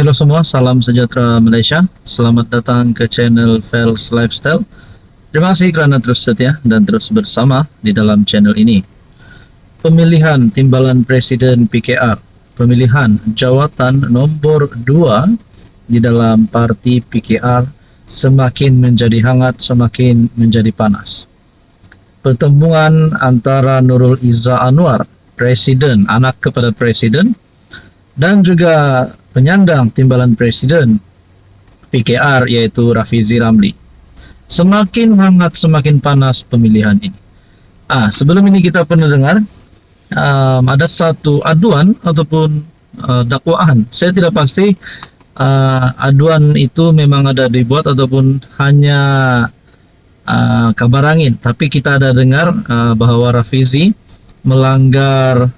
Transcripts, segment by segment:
Halo semua, salam sejahtera Malaysia. Selamat datang ke channel Fels Lifestyle. Terima kasih kerana terus setia dan terus bersama di dalam channel ini. Pemilihan Timbalan Presiden PKR, pemilihan jawatan nombor 2 di dalam parti PKR semakin menjadi hangat, semakin menjadi panas. Pertemuan antara Nurul Izzah Anwar, Presiden, anak kepada Presiden, dan juga penyandang Timbalan Presiden PKR yaitu Rafizi Ramli. Semakin hangat, semakin panas pemilihan ini. Sebelum ini kita pernah dengar ada satu aduan ataupun dakwaan. Saya tidak pasti aduan itu memang ada dibuat ataupun hanya kabar angin. Tapi kita ada dengar bahwa Rafizi melanggar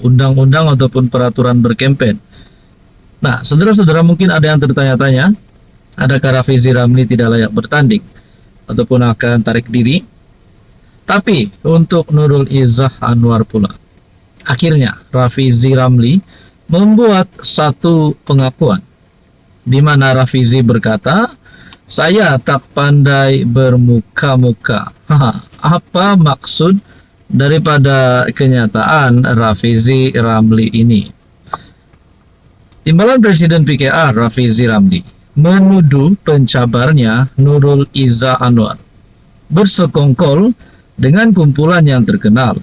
undang-undang ataupun peraturan berkempen. Nah, saudara-saudara, mungkin ada yang tertanya-tanya, adakah Rafizi Ramli tidak layak bertanding ataupun akan tarik diri? Tapi untuk Nurul Izzah Anwar pula, akhirnya Rafizi Ramli membuat satu pengakuan di mana Rafizi berkata, "Saya tak pandai bermuka-muka." Apa maksud daripada kenyataan Rafizi Ramli ini? Timbalan Presiden PKR Rafizi Ramli menuduh pencabarnya Nurul Izzah Anwar bersekongkol dengan kumpulan yang terkenal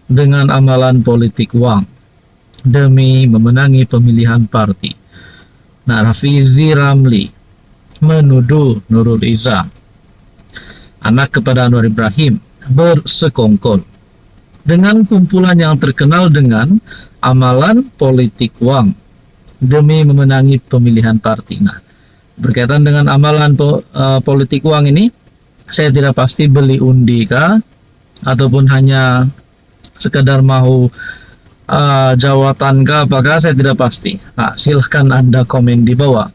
dengan amalan politik wang demi memenangi pemilihan parti. Nah, Rafizi Ramli menuduh Nurul Izzah, anak kepada Anwar Ibrahim, bersekongkol dengan kumpulan yang terkenal dengan amalan politik wang demi memenangi pemilihan parti. Nah, berkaitan dengan amalan politik uang ini, saya tidak pasti beli undi kah ataupun hanya sekadar mau jawatan kah, apakah, saya tidak pasti. Silahkan Anda komen di bawah.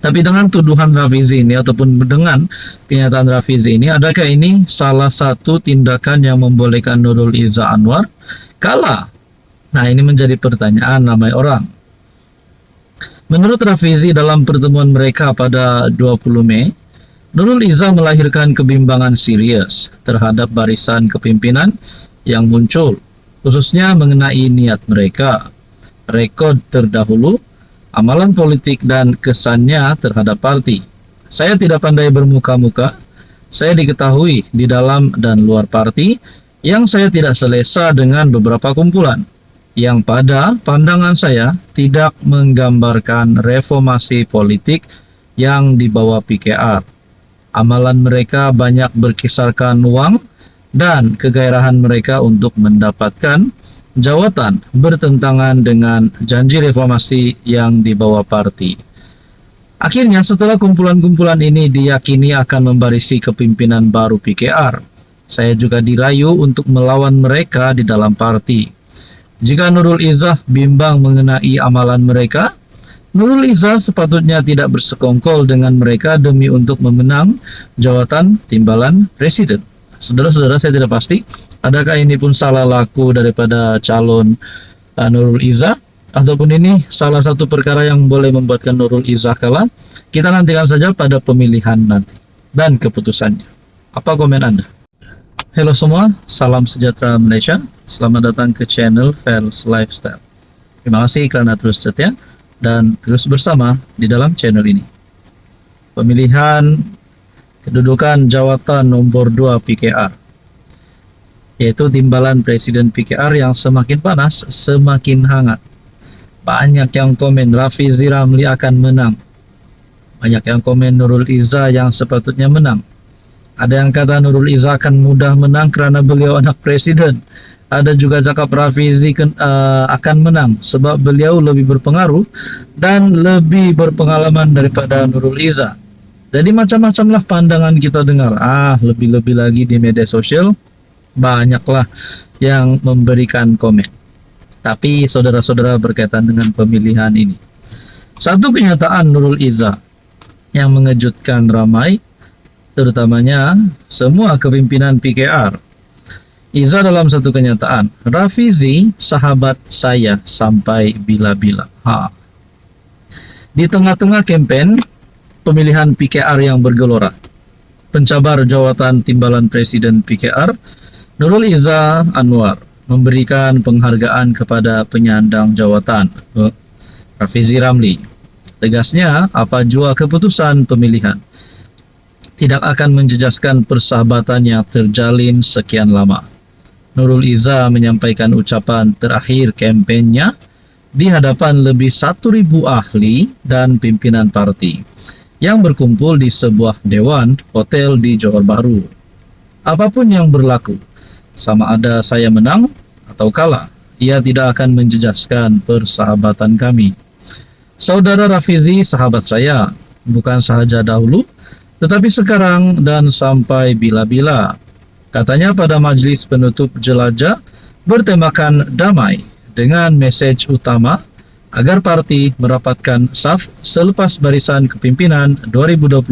Tapi dengan tuduhan Rafizi ini ataupun dengan kenyataan Rafizi ini, adakah ini salah satu tindakan yang membolehkan Nurul Izzah Anwar kalah? Nah, ini menjadi pertanyaan ramai orang. Menurut Rafizi, dalam pertemuan mereka pada 20 Mei, Nurul Izzah melahirkan kebimbangan serius terhadap barisan kepimpinan yang muncul, khususnya mengenai niat mereka, rekod terdahulu, amalan politik dan kesannya terhadap parti. "Saya tidak pandai bermuka-muka. Saya diketahui di dalam dan luar parti yang saya tidak selesa dengan beberapa kumpulan yang pada pandangan saya tidak menggambarkan reformasi politik yang dibawa PKR. Amalan mereka banyak berkisarkan uang dan kegairahan mereka untuk mendapatkan jawatan bertentangan dengan janji reformasi yang dibawa parti. Akhirnya, setelah kumpulan-kumpulan ini diyakini akan membarisi kepimpinan baru PKR, saya juga dirayu untuk melawan mereka di dalam parti. Jika Nurul Izzah bimbang mengenai amalan mereka, Nurul Izzah sepatutnya tidak bersekongkol dengan mereka demi untuk memenang jawatan Timbalan Presiden." Saudara-saudara, saya tidak pasti adakah ini pun salah laku daripada calon Nurul Izzah ataupun ini salah satu perkara yang boleh membuatkan Nurul Izzah kalah. Kita nantikan saja pada pemilihan nanti dan keputusannya. Apa komen Anda? Halo semua, salam sejahtera Malaysia. Selamat datang ke channel Fels Lifestyle. Terima kasih kerana terus setia dan terus bersama di dalam channel ini. Pemilihan kedudukan jawatan nombor 2 PKR, yaitu Timbalan Presiden PKR yang semakin panas, semakin hangat. Banyak yang komen Rafizi Ramli akan menang. Banyak yang komen Nurul Izzah yang sepatutnya menang. Ada yang kata Nurul Izzah akan mudah menang kerana beliau anak presiden. Ada juga cakap Rafizi akan menang sebab beliau lebih berpengaruh dan lebih berpengalaman daripada Nurul Izzah. Jadi macam-macamlah pandangan kita dengar. Lebih-lebih lagi di media sosial banyaklah yang memberikan komen. Tapi saudara-saudara, berkaitan dengan pemilihan ini, satu kenyataan Nurul Izzah yang mengejutkan ramai, terutamanya semua kepimpinan PKR. Izzah dalam satu kenyataan, "Rafizi sahabat saya sampai bila-bila." Di tengah-tengah kampanye pemilihan PKR yang bergelora, pencabar jawatan timbalan Presiden PKR, Nurul Izzah Anwar, memberikan penghargaan kepada penyandang jawatan, Rafizi Ramli. Tegasnya, apa jua keputusan pemilihan tidak akan menjejaskan persahabatan yang terjalin sekian lama. Nurul Izzah menyampaikan ucapan terakhir kampanyenya di hadapan lebih 1.000 ahli dan pimpinan parti yang berkumpul di sebuah dewan hotel di Johor Bahru. Apapun yang berlaku, sama ada saya menang atau kalah, ia tidak akan menjejaskan persahabatan kami. Saudara Rafizi sahabat saya, bukan sahaja dahulu, tetapi sekarang dan sampai bila-bila. Katanya pada majlis penutup jelajah bertemakan damai dengan mesej utama agar parti merapatkan saf selepas barisan kepimpinan 2025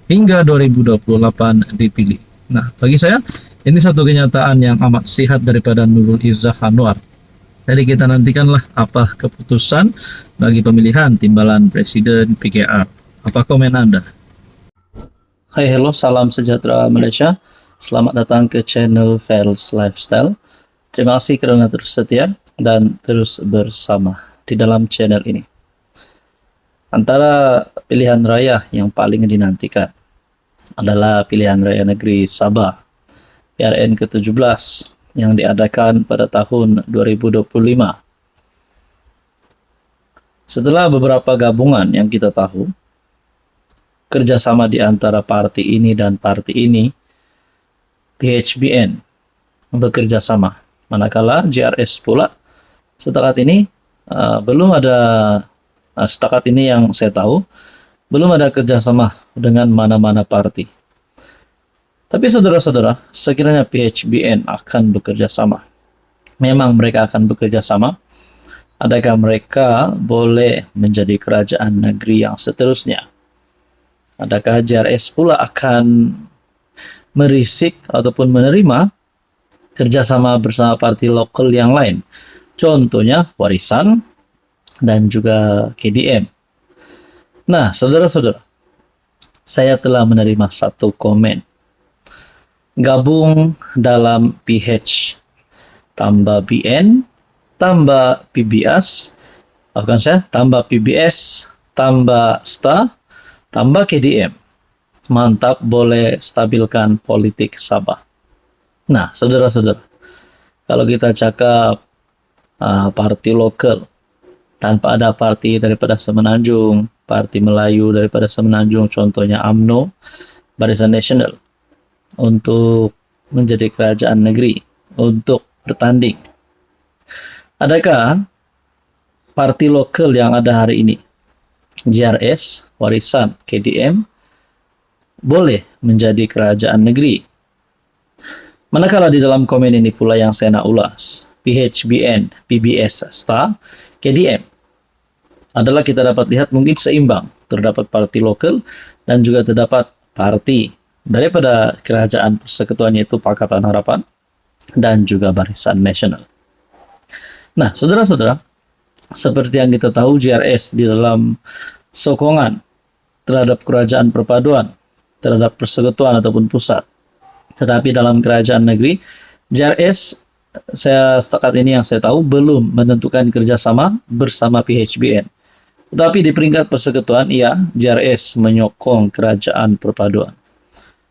hingga 2028 dipilih. Nah, bagi saya, ini satu kenyataan yang amat sihat daripada Nurul Izzah Anwar. Jadi kita nantikanlah apa keputusan bagi pemilihan timbalan Presiden PKR. Apa komen Anda? Hai, hello, salam sejahtera Malaysia. Selamat datang ke channel Fels Lifestyle. Terima kasih kerana terus setia dan terus bersama di dalam channel ini. Antara pilihan raya yang paling dinantikan adalah pilihan raya negeri Sabah PRN ke-17 yang diadakan pada tahun 2025. Setelah beberapa gabungan yang kita tahu, kerjasama di antara parti ini dan parti ini, PHBN bekerja sama. Manakala JRS pula setakat ini setakat ini yang saya tahu, belum ada kerjasama dengan mana-mana parti. Tapi saudara-saudara, sekiranya PHBN akan bekerja sama, memang mereka akan bekerja sama, adakah mereka boleh menjadi kerajaan negeri yang seterusnya? Adakah JRS pula akan merisik ataupun menerima kerjasama bersama parti lokal yang lain? Contohnya Warisan dan juga KDM. Nah, saudara-saudara, saya telah menerima satu komen. Gabung dalam PH tambah BN tambah PBS, tambah PBS tambah STA tambah KDM. Mantap, boleh stabilkan politik Sabah. Nah, saudara-saudara, kalau kita cakap parti lokal, tanpa ada parti daripada Semenanjung, parti Melayu daripada Semenanjung, contohnya UMNO, Barisan Nasional, untuk menjadi kerajaan negeri, untuk bertanding. Adakah parti lokal yang ada hari ini, JRS, Warisan, KDM, boleh menjadi kerajaan negeri? Manakala di dalam komen ini pula yang saya nak ulas, PHBN, PBS, STA, KDM, adalah kita dapat lihat mungkin seimbang. Terdapat parti lokal dan juga terdapat parti daripada kerajaan persekutuan, yaitu Pakatan Harapan dan juga Barisan Nasional. Nah, saudara-saudara, seperti yang kita tahu, JRS di dalam sokongan terhadap kerajaan perpaduan, terhadap persekutuan ataupun pusat. Tetapi dalam kerajaan negeri, JRS setakat ini yang saya tahu belum menentukan kerjasama bersama PHBN. Tetapi di peringkat persekutuan, JRS menyokong kerajaan perpaduan.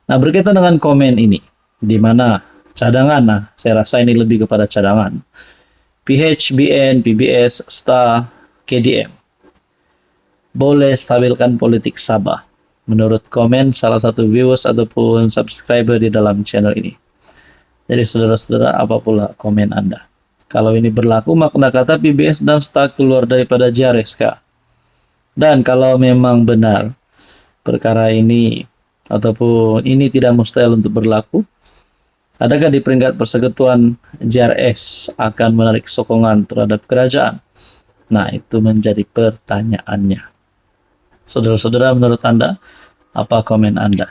Nah, berkaitan dengan komen ini, di mana cadangan, saya rasa ini lebih kepada cadangan. PHBN, PBS, STA, KDM boleh stabilkan politik Sabah, menurut komen salah satu viewers ataupun subscriber di dalam channel ini. Jadi saudara-saudara, apa pula komen Anda? Kalau ini berlaku, makna kata PBS dan STA keluar daripada JRSK. Dan kalau memang benar perkara ini ataupun ini tidak mustahil untuk berlaku, adakah di peringkat persekutuan JRS akan menarik sokongan terhadap kerajaan? Nah, itu menjadi pertanyaannya. Saudara-saudara, menurut Anda, apa komen Anda?